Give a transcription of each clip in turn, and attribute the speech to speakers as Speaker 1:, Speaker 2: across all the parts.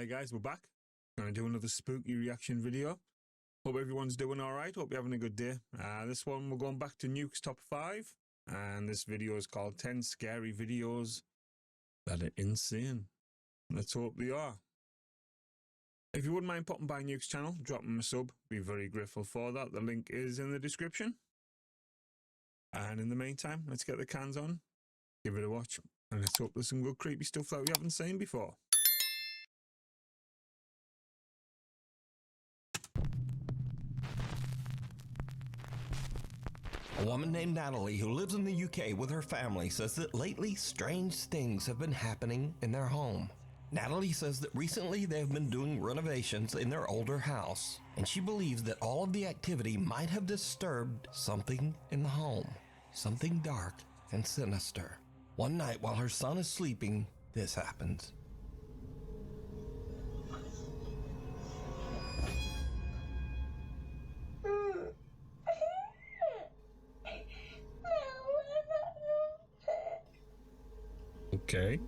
Speaker 1: Hi guys, we're back. Gonna do another spooky reaction video. Hope everyone's doing alright, hope you're having a good day. This one we're going back to Nuke's top 5, and this video is called 10 Scary Videos That Are Insane. Let's hope they are. If you wouldn't mind popping by Nuke's channel, dropping him a sub, be very grateful for that. The link is in the description. And in the meantime, let's get the cans on, give it a watch, and let's hope there's some good creepy stuff that we haven't seen before.
Speaker 2: A woman named Natalie who lives in the UK with her family says that lately strange things have been happening in their home. Natalie says that recently they have been doing renovations in their older house, and she believes that all of the activity might have disturbed something in the home, something dark and sinister. One night while her son is sleeping, this happens.
Speaker 1: Okay.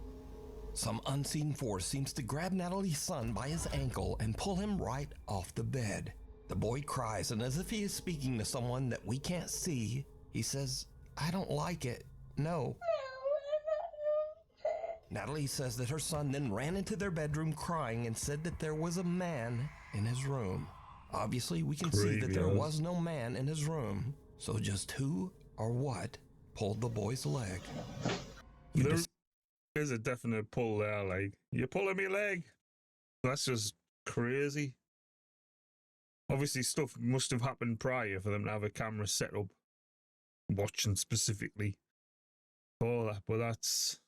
Speaker 2: Some unseen force seems to grab Natalie's son by his ankle and pull him right off the bed. The boy cries, and as if he is speaking to someone that we can't see, he says, "I don't like it. No." Natalie says that her son then ran into their bedroom crying and said that there was a man in his room. Obviously, we can see that there was no man in his room. So just who or what pulled the boy's leg?
Speaker 1: There's a definite pull there, like, you're pulling me leg. That's just crazy. Obviously, stuff must have happened prior for them to have a camera set up, watching specifically for that, but that's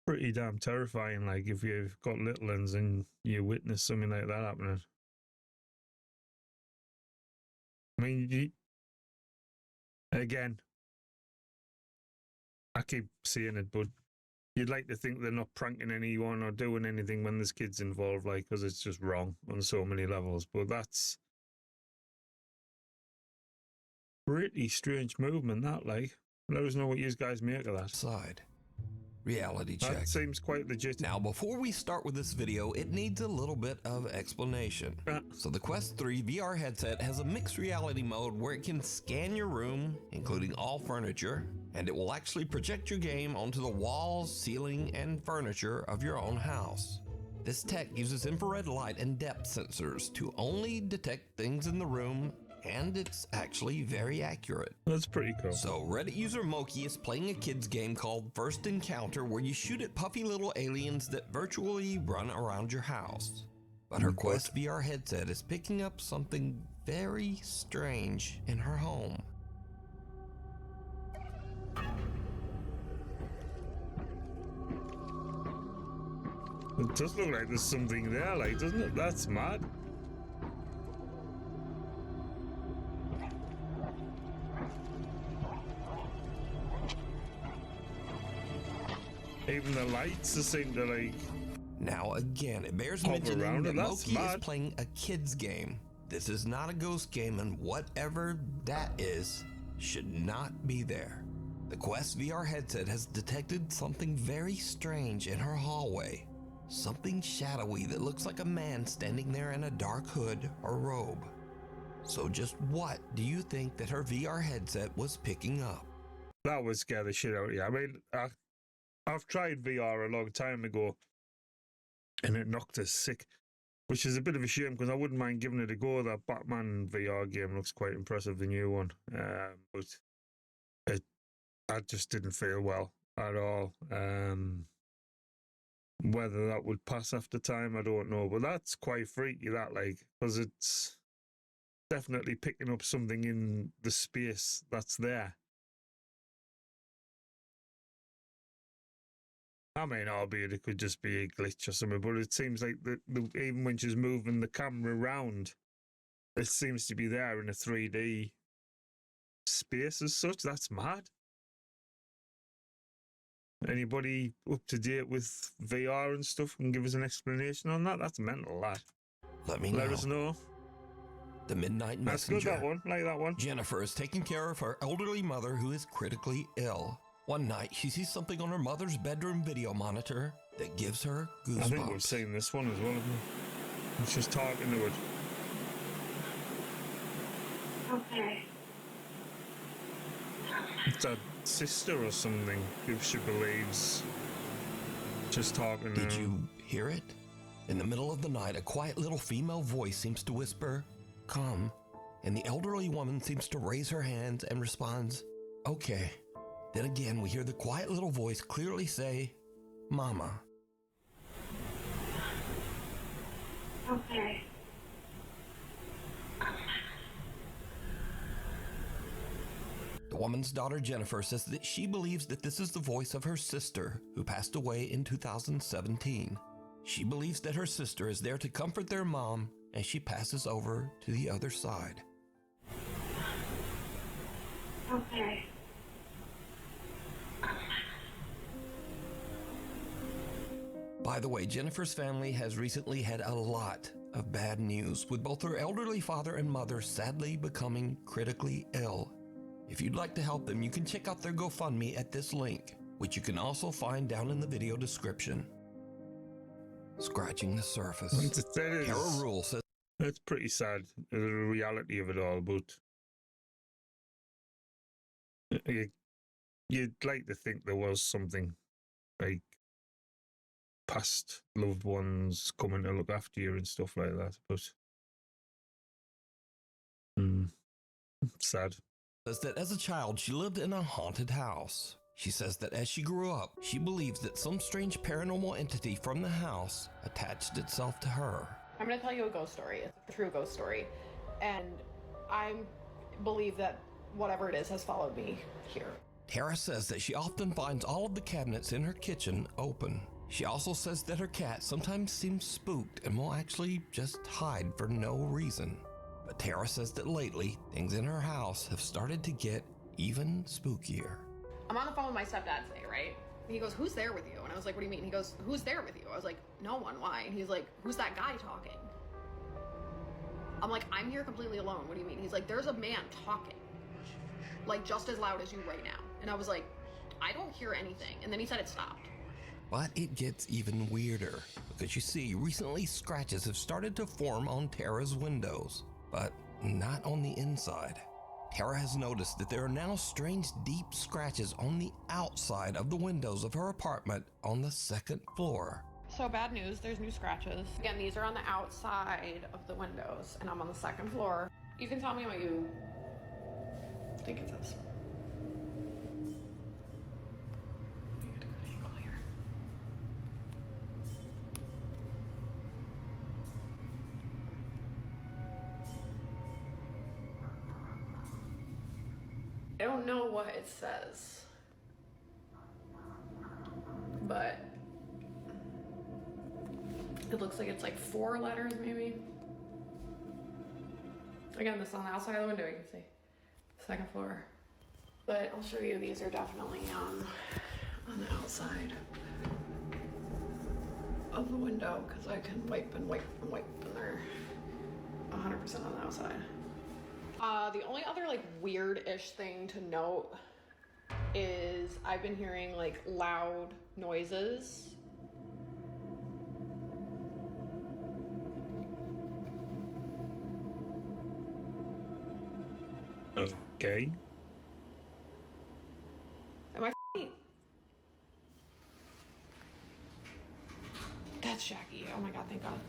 Speaker 1: pretty damn terrifying, like, if you've got little ones and you witness something like that happening. I mean, again, I keep seeing it, but you'd like to think they're not pranking anyone or doing anything when there's kids involved, like, because it's just wrong on so many levels. But that's pretty strange movement, that, like. Let us know what you guys make of that.
Speaker 2: Side. Reality check.
Speaker 1: That seems quite legit.
Speaker 2: Now, before we start with this video, it needs a little bit of explanation. So the Quest 3 VR headset has a mixed reality mode where it can scan your room, including all furniture, and it will actually project your game onto the walls, ceiling, and furniture of your own house. This tech uses infrared light and depth sensors to only detect things in the room, and it's actually very accurate.
Speaker 1: That's pretty cool.
Speaker 2: So Reddit user Moki is playing a kid's game called First Encounter, where you shoot at puffy little aliens that virtually run around your house. But her Quest VR headset is picking up something very strange in her home.
Speaker 1: It does look like there's something there, like, doesn't it? That's mad. Even the lights seem to, like...
Speaker 2: Now again, it bears mentioning that Moki is playing a kid's game. This is not a ghost game, and whatever that is should not be there. The Quest VR headset has detected something very strange in her hallway. Something shadowy that looks like a man standing there in a dark hood or robe. So just what do you think that her VR headset was picking up?
Speaker 1: That would scare the shit out of you. I mean, I've tried VR a long time ago, and it knocked us sick, which is a bit of a shame because I wouldn't mind giving it a go. That Batman VR game looks quite impressive, the new one, but I just didn't feel well at all. Whether that would pass after time, I don't know, but that's quite freaky, that, like, because it's definitely picking up something in the space that's there. I mean, albeit it could just be a glitch or something, but it seems like even when she's moving the camera around, it seems to be there in a 3D space as such. That's mad. Anybody up to date with VR and stuff can give us an explanation on that? That's mental, lad. Let us know.
Speaker 2: The Midnight Messenger.
Speaker 1: That's good, that one. Like that one.
Speaker 2: Jennifer is taking care of her elderly mother who is critically ill. One night, she sees something on her mother's bedroom video monitor that gives her
Speaker 1: I think we've
Speaker 2: goosebumps.
Speaker 1: seen this one as well, haven't we? She's talking to it.
Speaker 3: Okay.
Speaker 1: It's her sister or something, if she believes. Just talking to
Speaker 2: Did
Speaker 1: her.
Speaker 2: you hear it? In the middle of the night, a quiet little female voice seems to whisper, "Come," and the elderly woman seems to raise her hands and responds, "Okay." Then again, we hear the quiet little voice clearly say, "Mama."
Speaker 3: Okay.
Speaker 2: The woman's daughter Jennifer says that she believes that this is the voice of her sister who passed away in 2017. She believes that her sister is there to comfort their mom as she passes over to the other side.
Speaker 3: Okay.
Speaker 2: By the way, Jennifer's family has recently had a lot of bad news, with both her elderly father and mother sadly becoming critically ill. If you'd like to help them, you can check out their GoFundMe at this link, which you can also find down in the video description. Scratching the surface. Tara Rule says
Speaker 1: It's pretty sad, the reality of it all, but you'd like to think there was something, like past loved ones coming to look after you and stuff like that, but sad.
Speaker 2: that as a child she lived in a haunted house. She says that as she grew up, she believes that some strange paranormal entity from the house attached itself to her.
Speaker 4: I'm going to tell you a ghost story. It's a true ghost story. And I believe that whatever it is has followed me here.
Speaker 2: Tara says that she often finds all of the cabinets in her kitchen open. She also says that her cat sometimes seems spooked and will actually just hide for no reason. But Tara says that lately, things in her house have started to get even spookier.
Speaker 4: I'm on the phone with my stepdad today, right? And he goes, "Who's there with you?" And I was like, "What do you mean?" He goes, "Who's there with you?" I was like, "No one, why?" And he's like, "Who's that guy talking?" I'm like, "I'm here completely alone. What do you mean?" He's like, "There's a man talking, like just as loud as you right now." And I was like, "I don't hear anything." And then he said it stopped.
Speaker 2: But it gets even weirder, because you see, recently scratches have started to form on Tara's windows, but not on the inside. Tara has noticed that there are now strange deep scratches on the outside of the windows of her apartment on the second floor.
Speaker 4: So bad news, there's new scratches. Again, these are on the outside of the windows, and I'm on the second floor. You can tell me what you think it says. I don't know what it says, but it looks like it's like 4 letters maybe. Again, this is on the outside of the window, you can see. Second floor. But I'll show you, these are definitely on the outside of the window, because I can wipe and wipe and wipe, and they're 100% on the outside. The only other like weird-ish thing to note is I've been hearing like loud noises.
Speaker 1: Okay.
Speaker 4: Am I f***ing? That's Jackie. Oh my god, thank god.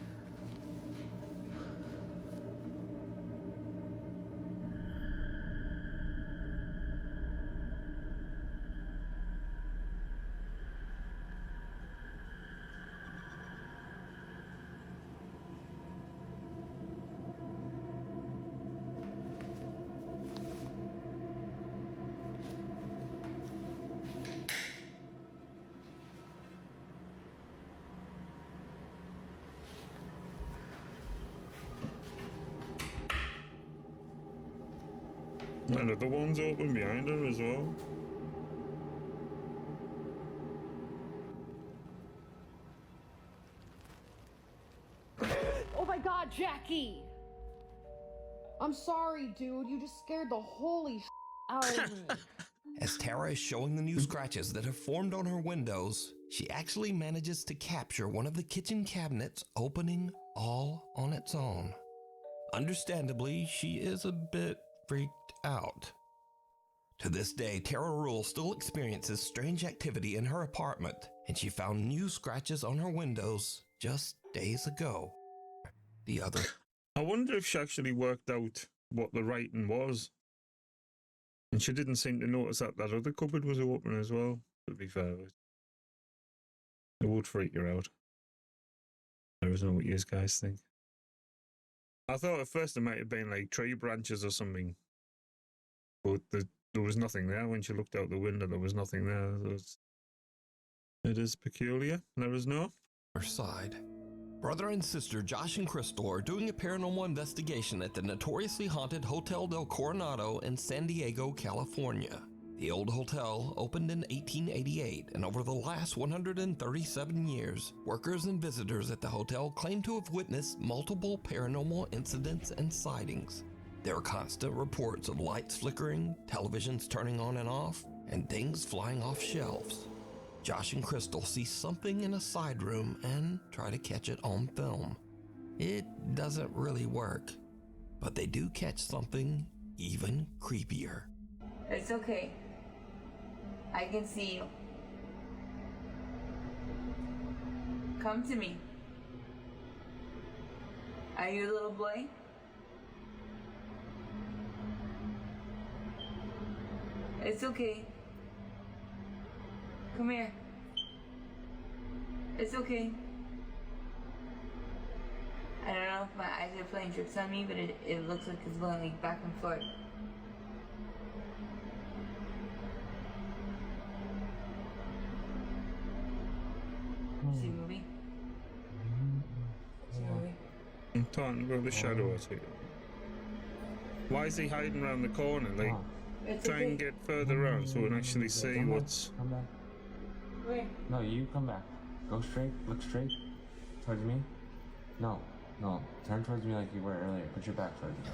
Speaker 1: And the other one's open behind her as well.
Speaker 4: Oh my god, Jackie! I'm sorry, dude. You just scared the holy out of me.
Speaker 2: As Tara is showing the new scratches that have formed on her windows, she actually manages to capture one of the kitchen cabinets opening all on its own. Understandably, she is a bit freaked out. To this day, Tara Rule still experiences strange activity in her apartment, and she found new scratches on her windows just days ago.
Speaker 1: I wonder if she actually worked out what the writing was. And she didn't seem to notice that that other cupboard was open as well, to be fair. It would freak her out. I don't know what you guys think. I thought at first it might have been like tree branches or something. But there was nothing there. When she looked out the window, there was nothing there. It is peculiar. Let us know.
Speaker 2: Side. Brother and sister Josh and Crystal are doing a paranormal investigation at the notoriously haunted Hotel del Coronado in San Diego, California. The old hotel opened in 1888, and over the last 137 years, workers and visitors at the hotel claim to have witnessed multiple paranormal incidents and sightings. There are constant reports of lights flickering, televisions turning on and off, and things flying off shelves. Josh and Crystal see something in a side room and try to catch it on film. It doesn't really work, but they do catch something even creepier.
Speaker 5: It's okay. I can see you. Come to me. Are you a little boy? It's okay. Come here. It's okay. I don't know if my eyes are playing tricks on me, but it looks like it's going like back and forth. See a movie? See a movie?
Speaker 1: I'm talking about the shadow, I see. Why is he hiding around the corner? Like,
Speaker 5: It's
Speaker 1: try
Speaker 5: okay.
Speaker 1: and get further around so we can actually see
Speaker 6: Come back.
Speaker 1: what's...
Speaker 6: Come back.
Speaker 5: Where?
Speaker 6: No, you come back. Go straight. Look straight. Towards me. No. Turn towards me like you were earlier. Put your back towards me.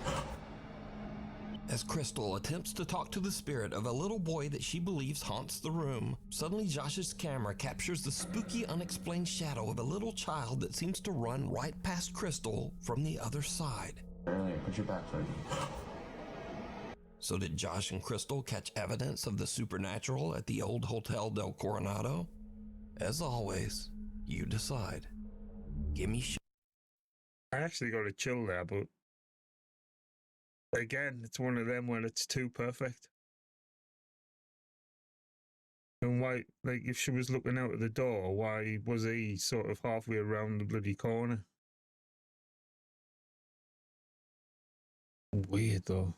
Speaker 2: As Crystal attempts to talk to the spirit of a little boy that she believes haunts the room, suddenly Josh's camera captures the spooky, unexplained shadow of a little child that seems to run right past Crystal from the other side.
Speaker 6: Earlier. Put your back towards me.
Speaker 2: So did Josh and Crystal catch evidence of the supernatural at the old Hotel del Coronado? As always, you decide. Give me
Speaker 1: I actually got a chill there, but... Again, it's one of them where it's too perfect. And why, like, if she was looking out of the door, why was he sort of halfway around the bloody corner? Weird, though.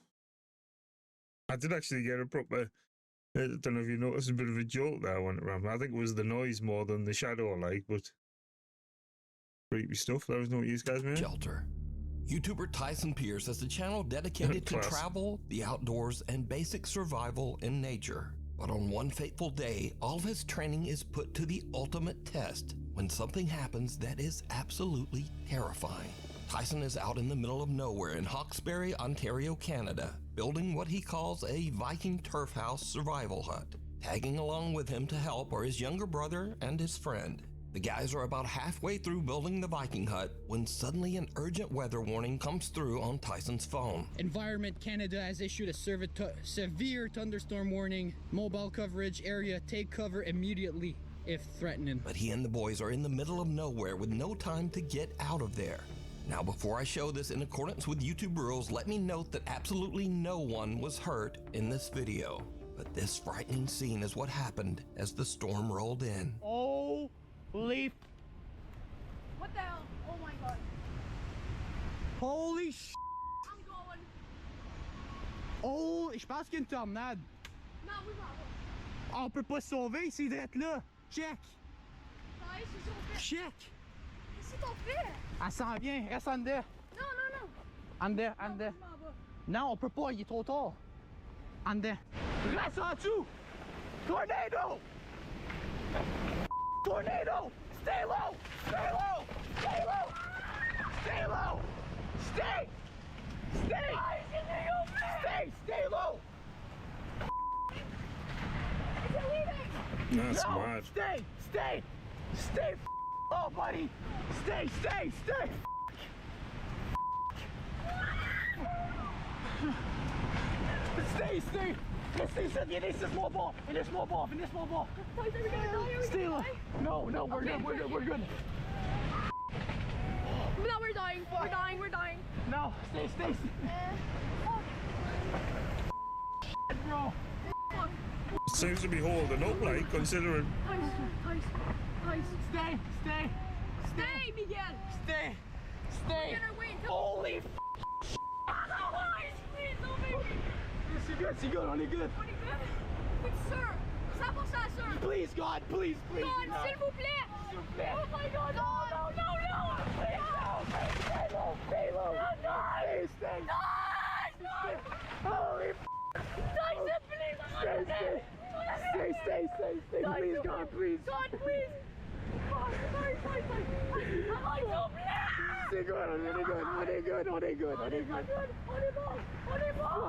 Speaker 1: I did actually get a proper... I don't know if you noticed a bit of a jolt there when it ran. I think it was the noise more than the shadow, like, but... Creepy stuff. Let us know what you guys made.
Speaker 2: shelter. YouTuber Tyson Pierce has a channel dedicated to
Speaker 1: Class.
Speaker 2: travel, the outdoors, and basic survival in nature. But on one fateful day, all of his training is put to the ultimate test when something happens that is absolutely terrifying. Tyson is out in the middle of nowhere in Hawkesbury, Ontario, Canada, building what he calls a Viking turf house survival hut. Tagging along with him to help are his younger brother and his friend. The guys are about halfway through building the Viking hut when suddenly an urgent weather warning comes through on Tyson's phone.
Speaker 7: Environment Canada has issued a severe thunderstorm warning. Mobile coverage area, take cover immediately if threatening.
Speaker 2: But he and the boys are in the middle of nowhere with no time to get out of there. Now, before I show this in accordance with YouTube rules, let me note that absolutely no one was hurt in this video. But this frightening scene is what happened as the storm rolled in.
Speaker 7: Holy
Speaker 4: What the hell? Oh my god.
Speaker 7: Holy sh...
Speaker 4: I'm going.
Speaker 7: Oh, je pense qu'il y a une tornade.
Speaker 4: Non, oui, m'en va.
Speaker 7: Ah, on peut pas se sauver, c'est d'être là. Check.
Speaker 4: Ouais, c'est ça, on fait.
Speaker 7: Check.
Speaker 4: Qu'est-ce qu'on fait?
Speaker 7: Elle s'en vient, reste en dedans.
Speaker 4: Non.
Speaker 7: En dedans, en
Speaker 4: Non,
Speaker 7: dedans.
Speaker 4: je m'en vais.
Speaker 7: Non, on peut pas, il est trop tard. En dedans. Reste en dessous. Tornado. Tornado. Stay low. Stay low. Stay low. Stay low. Stay. Stay. Stay low.
Speaker 1: That's mad.
Speaker 8: Stay! Oh, buddy! Stay! Stay! In this small ball! Stay low! No, we're good.
Speaker 4: No, we're dying.
Speaker 8: No, stay. Bro.
Speaker 1: Seems to be holding up, like, considering.
Speaker 4: Tice.
Speaker 8: Stay,
Speaker 4: Miguel.
Speaker 8: Stay.
Speaker 4: We're gonna wait until.
Speaker 8: Holy f***.
Speaker 4: Please, don't make me.
Speaker 8: C'est good, on est good.
Speaker 4: But sir, ça pour ça, sir.
Speaker 8: Please, God, please.
Speaker 4: God, s'il vous plaît. Oh my God, no.
Speaker 8: Stay low. Stay. Holy f***. Stay. Please, God, please.
Speaker 4: God, please.
Speaker 8: C'est good, on est good.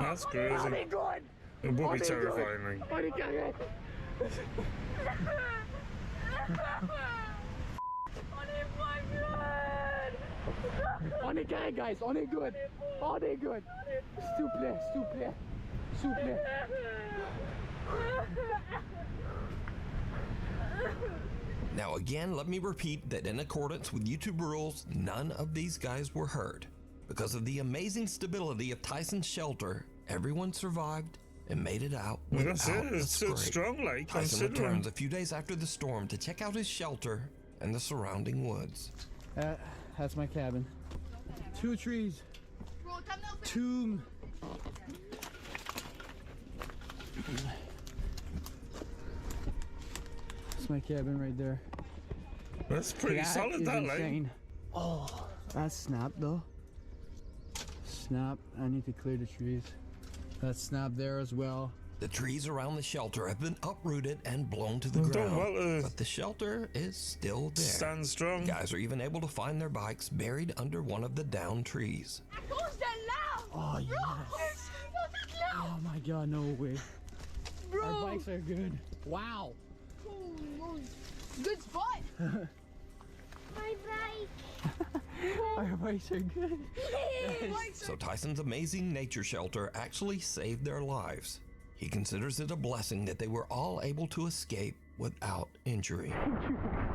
Speaker 1: That's crazy.
Speaker 8: On est good.
Speaker 1: It would be terrifying, like.
Speaker 8: On est correct. On est correct, guys. On est good. S'il vous plaît.
Speaker 2: Now again, let me repeat that in accordance with YouTube rules, none of these guys were hurt. Because of the amazing stability of Tyson's shelter, everyone survived and made it out
Speaker 1: Well,
Speaker 2: without
Speaker 1: that's it.
Speaker 2: a
Speaker 1: It's so
Speaker 2: scrape.
Speaker 1: strong, like,
Speaker 2: Tyson
Speaker 1: considering.
Speaker 2: returns a few days after the storm to check out his shelter and the surrounding woods.
Speaker 7: That's my cabin. 2 trees. Two. That's my cabin right there.
Speaker 1: That's pretty
Speaker 7: That
Speaker 1: solid,
Speaker 7: is
Speaker 1: that, like.
Speaker 7: insane. Oh, that's snap though. Snap. I need to clear the trees. That's snap there as well.
Speaker 2: The trees around the shelter have been uprooted and blown to the
Speaker 1: Well done,
Speaker 2: ground,
Speaker 1: well,
Speaker 2: but the shelter is still there.
Speaker 1: Stand strong.
Speaker 2: Guys are even able to find their bikes buried under one of the downed trees.
Speaker 7: Oh yes. Oh my God, no way. Our bikes are good. Wow.
Speaker 4: Good spot.
Speaker 3: My bike.
Speaker 7: Our bikes are good.
Speaker 2: So Tyson's amazing nature shelter actually saved their lives. He considers it a blessing that they were all able to escape without injury.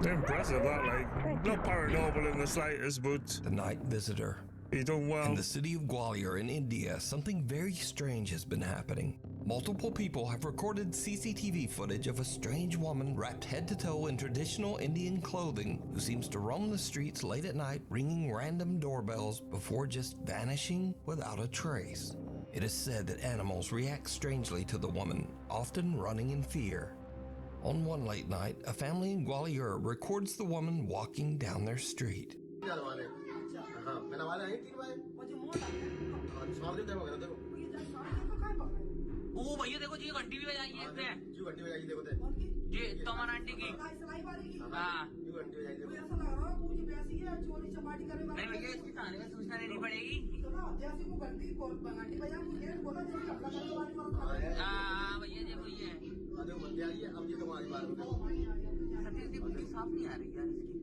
Speaker 1: Impressive, that, like. Not paranormal in the slightest, but
Speaker 2: The night visitor.
Speaker 1: he done well.
Speaker 2: In the city of Gwalior in India, something very strange has been happening. Multiple people have recorded CCTV footage of a strange woman wrapped head to toe in traditional Indian clothing who seems to roam the streets late at night, ringing random doorbells before just vanishing without a trace. It is said that animals react strangely to the woman, often running in fear. On one late night, a family in Gwalior records the woman walking down their street.
Speaker 9: ओ भैया देखो जी घंटी भी बजाई है इसने जी घंटी बजाई देखो ते जी तमन आंटी की हां जी घंटी बजाई देखो ऐसा लग रहा है मुझे वैसी है चोरी चपाटी करने वाला नहीं भैया इसकी थाने में सूचना देनी पड़ेगी तो ना जैसे को घंटी बजा मुझे बोला जैसे हमला करने वाली मत हां भैया जी वही है देखो बंदे आ रही है अब ये तुम्हारी बात सत्य से कुछ साफ नहीं आ रही यार इसकी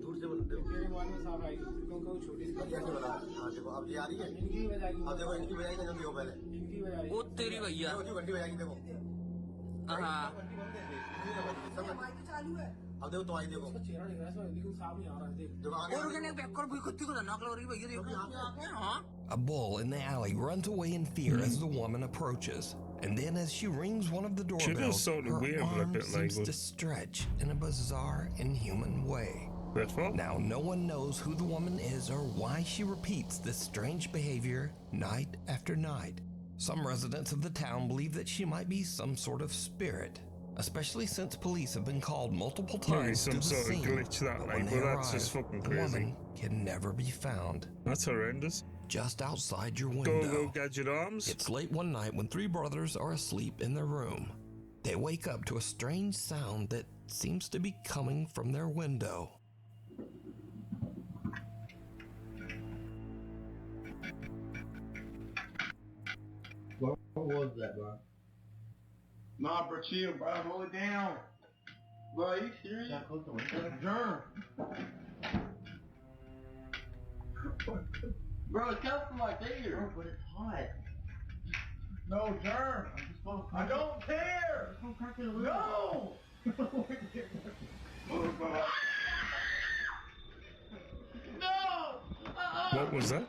Speaker 9: दूर से बोलते हो मेरे मोबाइल में साफ आई क्योंकि वो छोटी सी कैसे बता हां देखो अब ये आ रही है इनकी बजाई अब देखो इनकी बजाई का जो पहले वो तेरी भैया घंटी बजाएगी देखो हाँ अब देखो तो आई देखो चेहरा नहीं रहा है लेकिन साफ नहीं आ रहा है देखो आगे और कहने बैक कर भी कुत्ती को धन्ना लग रही भैया देखो हाँ
Speaker 2: A bull in the alley runs away in fear as the woman approaches. And then as she rings one of the doorbells,
Speaker 1: sort of
Speaker 2: her
Speaker 1: weird
Speaker 2: arm
Speaker 1: looking,
Speaker 2: seems
Speaker 1: like,
Speaker 2: to stretch in a bizarre, inhuman way. Now, no one knows who the woman is or why she repeats this strange behavior night after night. Some residents of the town believe that she might be some sort of spirit, especially since police have been called multiple times
Speaker 1: some
Speaker 2: to the
Speaker 1: sort of
Speaker 2: scene.
Speaker 1: glitch that,
Speaker 2: But
Speaker 1: like,
Speaker 2: when they
Speaker 1: well, that's just
Speaker 2: arrive,
Speaker 1: fucking
Speaker 2: the
Speaker 1: crazy.
Speaker 2: woman can never be found.
Speaker 1: That's horrendous.
Speaker 2: Just outside your window.
Speaker 1: Go, Gadget Arms.
Speaker 2: It's late one night when 3 brothers are asleep in their room. They wake up to a strange sound that seems to be coming from their window.
Speaker 10: What was that, bro? Nah, bro, chill, bro. Hold it down. Bro, are you serious? Yeah, close the window. Germ. Bro, it's coming from my finger. Bro, but it's hot. No, germ. I don't care. No. No.
Speaker 1: What was that?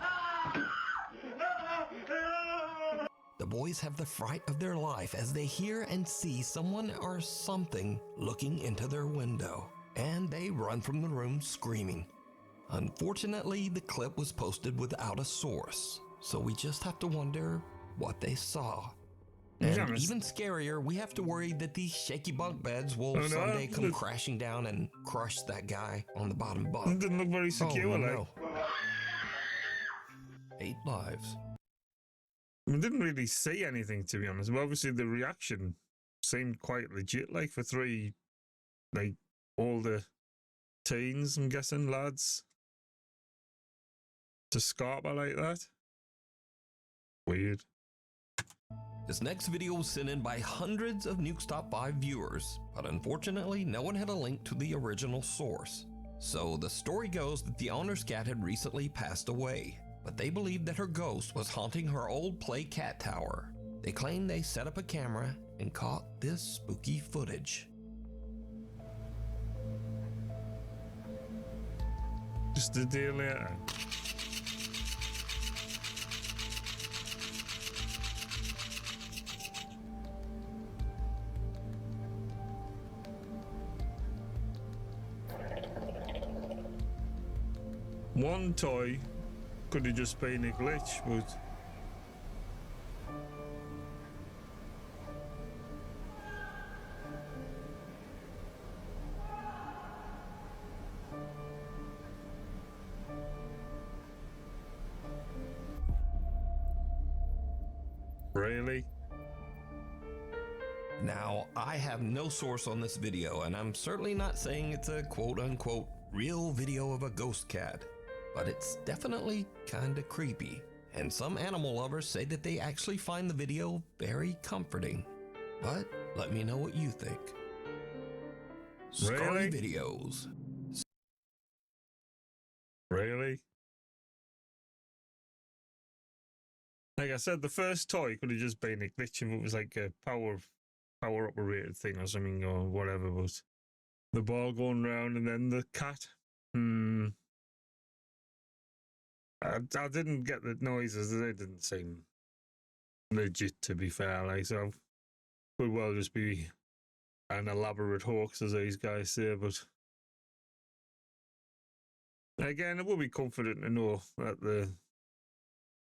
Speaker 2: The boys have the fright of their life as they hear and see someone or something looking into their window, and they run from the room screaming. Unfortunately, the clip was posted without a source, so we just have to wonder what they saw. And even scarier, we have to worry that these shaky bunk beds will someday come crashing down and crush that guy on the bottom bunk.
Speaker 1: It didn't look very secure,
Speaker 2: oh, no. 8 lives.
Speaker 1: I didn't really say anything, to be honest, but obviously the reaction seemed quite legit, like for 3, like, older teens, I'm guessing, lads, to scarper like that. Weird.
Speaker 2: This next video was sent in by hundreds of Nuke's Top 5 viewers, but unfortunately no one had a link to the original source. So the story goes that the owner's cat had recently passed away, but they believed that her ghost was haunting her old play cat tower. They claim they set up a camera and caught this spooky footage.
Speaker 1: Just a day later. One toy could have just been a glitch, but really?
Speaker 2: Now, I have no source on this video, and I'm certainly not saying it's a quote-unquote real video of a ghost cat, but it's definitely kinda creepy, and some animal lovers say that they actually find the video very comforting. But let me know what you think. Scary videos.
Speaker 1: Really? Like I said, the first toy could have just been a glitch if it was like a power operated thing or something or whatever, but the ball going round and then the cat. I didn't get the noises. They didn't seem legit, to be fair. Like, so could well just be an elaborate hoax, as these guys say. But again, it would be comforting to know that they're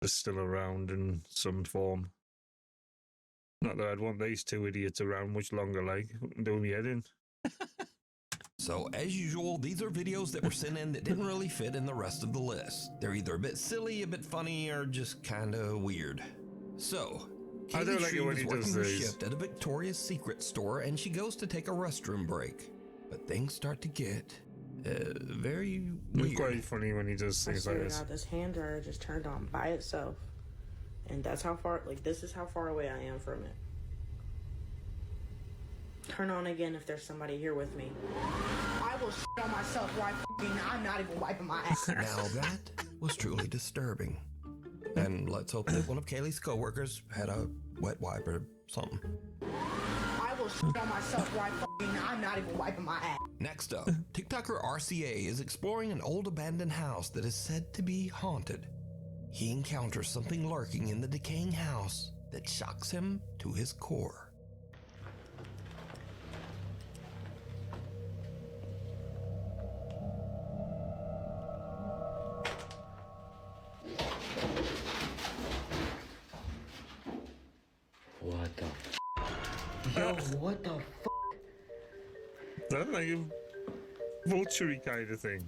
Speaker 1: still around in some form. Not that I'd want these 2 idiots around much longer. Like, do me head in.
Speaker 2: So, as usual, these are videos that were sent in that didn't really fit in the rest of the list. They're either a bit silly, a bit funny, or just kinda weird. So, Kaylee Shreve is working her shift at a Victoria's Secret store, and she goes to take a restroom break. But things start to get very weird.
Speaker 1: It's quite funny when he does things like this.
Speaker 11: This hand dryer just turned on by itself. And that's how far, like, this is how far away I am from it. Turn on again if there's somebody here with me. I will shit on myself while I'm not even wiping my ass.
Speaker 2: Now that was truly disturbing. And let's hope that one of Kaylee's coworkers had a wet wipe or something.
Speaker 11: I will shit on myself while I'm not even wiping my ass.
Speaker 2: Next up, TikToker RCA is exploring an old abandoned house that is said to be haunted. He encounters something lurking in the decaying house that shocks him to his core.
Speaker 6: What the Yo, what the
Speaker 1: That's like a vulture kind of thing.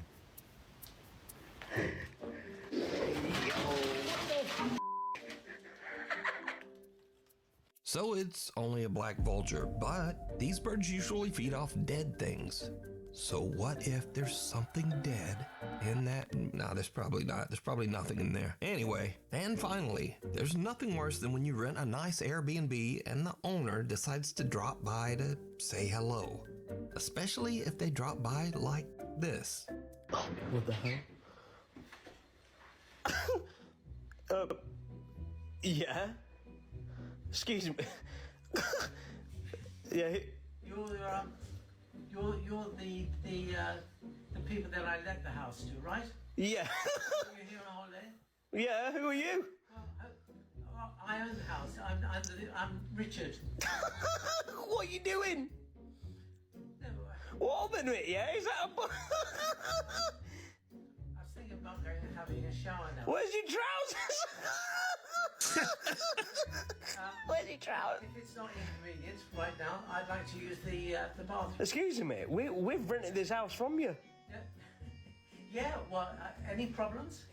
Speaker 2: So it's only a black vulture, but these birds usually feed off dead things. So what if there's something dead in that? No, there's probably not. There's probably nothing in there. Anyway, and finally, there's nothing worse than when you rent a nice Airbnb and the owner decides to drop by to say hello. especially if they drop by like this.
Speaker 12: What the hell? Yeah. Excuse me. Yeah.
Speaker 9: You're the people that I let the house to, right?
Speaker 12: Yeah.
Speaker 9: You're here on holiday?
Speaker 12: Yeah. Who are you?
Speaker 9: Well, I own the house. I'm Richard.
Speaker 12: What are you doing?
Speaker 9: No,
Speaker 12: What happened to it? Yeah. Is that a?
Speaker 9: I was thinking about going and having a shower now.
Speaker 12: Where's your trousers? Where's your trousers?
Speaker 9: If it's not inconvenient right now, I'd like to use the bathroom.
Speaker 12: Excuse me, mate. We've rented this house from you.
Speaker 9: Yeah. Well, any problems?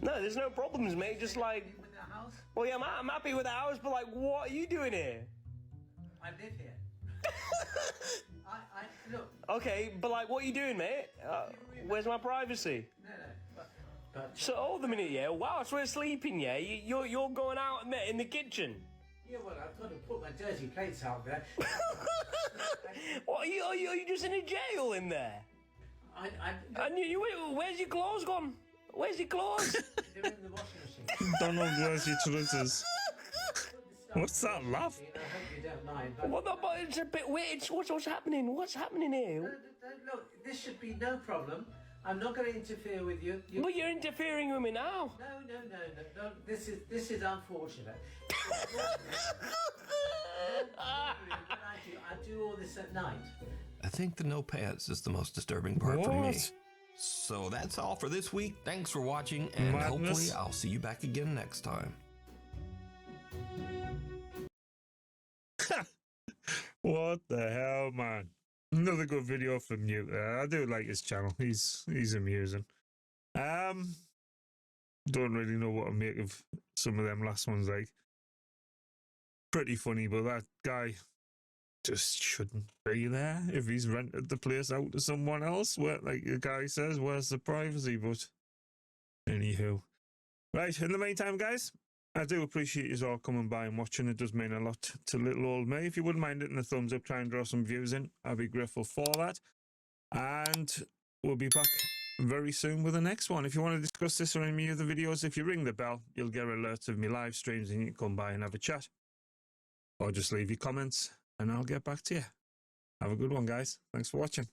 Speaker 12: No, there's no problems, mate. Just like.
Speaker 9: With the house?
Speaker 12: Well, yeah, I'm happy with the house, but like, what are you doing here?
Speaker 9: I live here. Look.
Speaker 12: Okay, but like, what are you doing, mate? Where's my privacy?
Speaker 9: No. But
Speaker 12: So hold a minute, yeah. Whilst we're sleeping, yeah, you're going out in the kitchen.
Speaker 9: yeah, well, I've got to put my dirty plates out there.
Speaker 12: What are you just in a jail in there? And where's your clothes gone? Where's your clothes?
Speaker 9: They're in the washing machine.
Speaker 1: Donald, where's your trousers? What's that laugh?
Speaker 9: I hope you don't mind. But
Speaker 12: What the? But it's a bit weird. What's happening? What's happening here?
Speaker 9: look, this should be no problem. I'm not going to interfere with you.
Speaker 12: But you're interfering with me now.
Speaker 9: No. This is unfortunate. I do all this at night.
Speaker 2: I think the no pants is the most disturbing part for me.
Speaker 1: What?
Speaker 2: So that's all for this week. Thanks for watching, and
Speaker 1: Madness.
Speaker 2: hopefully I'll see you back again next time.
Speaker 1: What the hell, man? Another good video from Nuke there. I do like his channel. He's amusing. Don't really know what to make of some of them last ones. Like, pretty funny, but that guy just shouldn't be there if he's rented the place out to someone else. Where, like the guy says, where's the privacy? But anywho, right. In the meantime, guys, I do appreciate you all coming by and watching. It does mean a lot to little old me. If you wouldn't mind hitting the thumbs up, try and draw some views in, I'd be grateful for that. And we'll be back very soon with the next one. If you want to discuss this or any other videos, if you ring the bell, you'll get alerts of my live streams and you can come by and have a chat. Or just leave your comments and I'll get back to you. Have a good one, guys. Thanks for watching.